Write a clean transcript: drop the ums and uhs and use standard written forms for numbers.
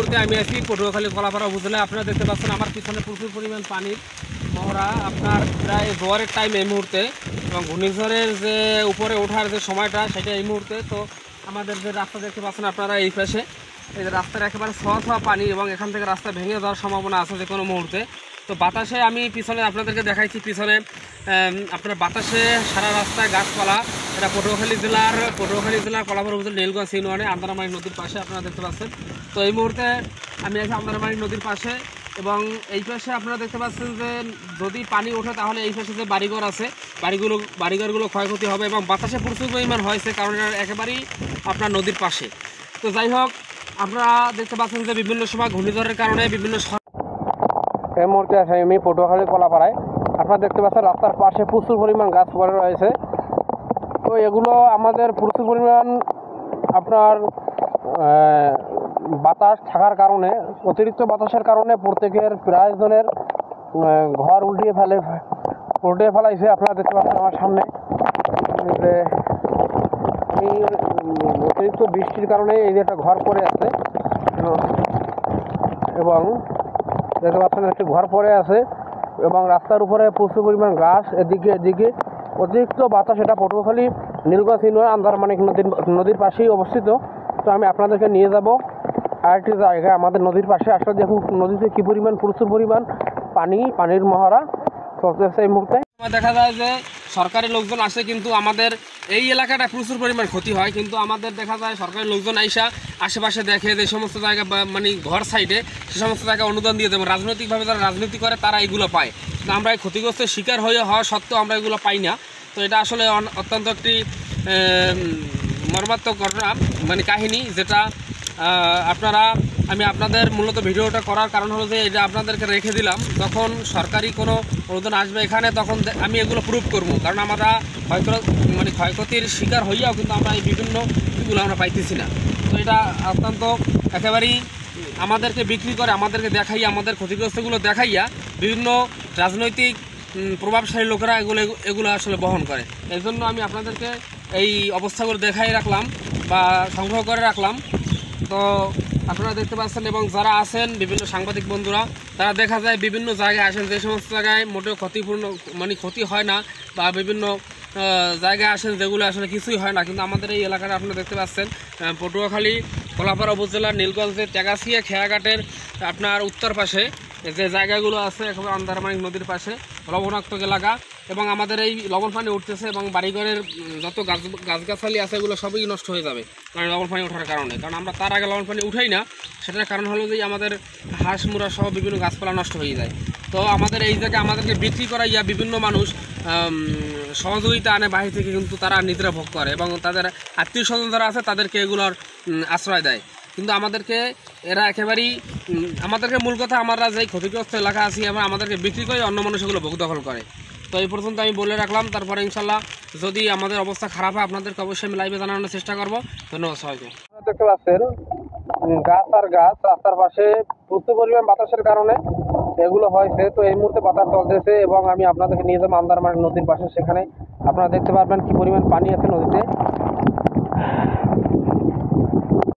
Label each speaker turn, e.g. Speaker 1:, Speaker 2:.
Speaker 1: মুহূর্তে আমি আছি পটুয়াখালী কলাপাড়া উপজেলায়। আপনারা দেখতে পাচ্ছেন আমার পিছনে প্রচুর পরিমাণ পানির মহড়া। আপনার প্রায় জোয়ারের টাইম এই মুহূর্তে এবং ঘূর্ণিঝড়ের যে উপরে ওঠার যে সময়টা সেটা এই মুহূর্তে। তো আমাদের যে রাস্তা দেখতে পাচ্ছেন আপনারা এই পাশে, এই যে রাস্তার একেবারে ছোঁয়া ছোঁয়া পানি এবং এখান থেকে রাস্তা ভেঙে যাওয়ার সম্ভাবনা আছে যে কোনো মুহূর্তে। তো বাতাসে আমি পিছনে আপনাদেরকে দেখাইছি, পিছনে আপনার বাতাসে সারা রাস্তায় গাছপালা। এটা পটুয়াখালী জেলার কলাপাড়া উপজেলার নীলগঞ্জ ইউনিয়নে আন্দারমানিক নদীর পাশে আপনারা দেখতে পাচ্ছেন। তো এই মুহূর্তে আমি আছি আন্দারমানিক নদীর পাশে এবং এই পাশে আপনারা দেখতে পাচ্ছেন যে যদি পানি ওঠে তাহলে এই পাশে যে বাড়িঘর আছে বাড়িঘরগুলো ক্ষয়ক্ষতি হবে এবং বাতাসে প্রচুর পরিমাণ হয়েছে, কারণ এটা একেবারেই আপনার নদীর পাশে। তো যাই হোক, আপনারা দেখতে পাচ্ছেন যে বিভিন্ন সময় ঘূর্ণিঝড়ের কারণে বিভিন্ন এই মুহূর্তে আছে আমি পটুয়াখালী কলাপাড়ায়। আপনারা দেখতে পাচ্ছেন রাস্তার পাশে প্রচুর পরিমাণ গাছ পড়ে রয়েছে। তো এগুলো আমাদের প্রচুর পরিমাণ আপনার বাতাস থাকার কারণে, অতিরিক্ত বাতাসের কারণে প্রত্যেকের প্রায় জনের ঘর উল্টিয়ে ফেলাইছে। আপনারা দেখতে পাচ্ছেন আমার সামনে যে আমি অতিরিক্ত বৃষ্টির কারণে এই যে একটা ঘর পড়ে আছে এবং দেখতে পাচ্ছেন একটি ঘর পড়ে আছে এবং রাস্তার উপরে প্রচুর পরিমাণ গাছ। এদিকে অতিরিক্ত বাতাস। এটা পটুয়াখালী নীলগঞ্জ ইউনিয়ন আন্দারমানিক নদীর পাশেই অবস্থিত। তো আমি আপনাদেরকে নিয়ে যাব আরেকটি জায়গায় আমাদের নদীর পাশে। আসলে দেখুন নদীতে কী পরিমাণ, প্রচুর পরিমাণ পানির মহড়া চলতেছে এই মুহূর্তে। দেখা যায় যে সরকারি লোকজন আসে, কিন্তু আমাদের এই এলাকাটা প্রচুর পরিমাণ ক্ষতি হয়, কিন্তু আমাদের দেখা যায় সরকারি লোকজন আইসা আশেপাশে দেখে যে সমস্ত জায়গা মানে ঘর সাইডে সে সমস্ত জায়গায় অনুদান দিয়ে দেবেন। রাজনৈতিকভাবে যারা রাজনীতি করে তারা এইগুলো পায়, কিন্তু আমরা এই ক্ষতিগ্রস্তের শিকার হওয়া সত্ত্বেও আমরা এগুলো পাই না। তো এটা আসলে অত্যন্ত একটি মর্মাত্মক ঘটনা, মানে কাহিনী, যেটা আমি আপনাদের মূলত ভিডিওটা করার কারণ হলো যে এটা আপনাদেরকে রেখে দিলাম। যখন সরকারি কোনো অনুদান আসবে এখানে, তখন আমি এগুলো প্রুভ করবো, কারণ আমরা ক্ষয়ক্ষতির শিকার হইয়াও কিন্তু আমরা এই বিভিন্নগুলো আমরা পাইতেছি না। তো এটা অত্যন্ত একেবারেই আমাদেরকে বিক্রি করে, আমাদেরকে দেখাইয়া, আমাদের ক্ষতিগ্রস্তগুলো দেখাইয়া বিভিন্ন রাজনৈতিক প্রভাবশালী লোকেরা এগুলো আসলে বহন করে। এই জন্য আমি আপনাদেরকে এই অবস্থাগুলো দেখাই রাখলাম বা সংগ্রহ করে রাখলাম। তো আপনারা দেখতে পাচ্ছেন এবং যারা আছেন বিভিন্ন সাংবাদিক বন্ধুরা, তারা দেখা যায় বিভিন্ন জায়গায় আসেন যে সমস্ত জায়গায় মোটেও ক্ষতি হয় না, বা বিভিন্ন জায়গায় আসেন যেগুলো আসলে কিছুই হয় না, কিন্তু আমাদের এই এলাকাটা আপনারা দেখতে পাচ্ছেন পটুয়াখালী কলাপাড়া উপজেলার নীলগঞ্জের টেগাছিয়া খেয়াঘাটের আপনার উত্তর পাশে যে জায়গাগুলো আছে একেবারে আন্দারমানিক নদীর পাশে লবণাক্ত এলাকা, এবং আমাদের এই লবণ পানি উঠতেছে এবং বাড়িঘরের যত গাছগাছালি আছে এগুলো সবই নষ্ট হয়ে যাবে কারণ লবণ পানি ওঠার কারণে। কারণ আমরা তার আগে লবণ পানি উঠাই না, সেটার কারণ হলো যে আমাদের হাঁস মুড়া সহ বিভিন্ন গাছপালা নষ্ট হয়ে যায়। তো আমাদের এই জায়গায় আমাদেরকে বিক্রি করাইয়া বিভিন্ন মানুষ সহযোগিতা আনে বাহির থেকে, কিন্তু তারা নিদ্রা ভোগ করে এবং তাদের আত্মীয় স্বজন যারা আছে তাদেরকে এগুলোর আশ্রয় দেয়। কিন্তু এরা একেবারেই আমাদেরকে মূল কথা, আমরা যে ক্ষতিগ্রস্ত এলাকা আছি আমাদেরকে বিক্রি করে অন্য মানুষ এগুলো ভোগ দখল করে। তো এই পর্যন্ত আমি বলে রাখলাম, তারপরে ইনশাল্লাহ যদি আমাদের অবস্থা খারাপ হয় আপনাদেরকে অবশ্যই আমি লাইভে জানানোর চেষ্টা করবো। ধন্যবাদ সবাইকে। দেখতে পাচ্ছেন গাছ আর গাছ, রাস্তার পাশে প্রচুর পরিমাণ বাতাসের কারণে এগুলো হয়েছে। তো এই মুহূর্তে বাতাস চলতেছে এবং আমি আপনাদেরকে নিয়ে যাবো আন্দারমানিক নদীর পাশে। সেখানে আপনারা দেখতে পারবেন কি পরিমাণ পানি আছে নদীতে।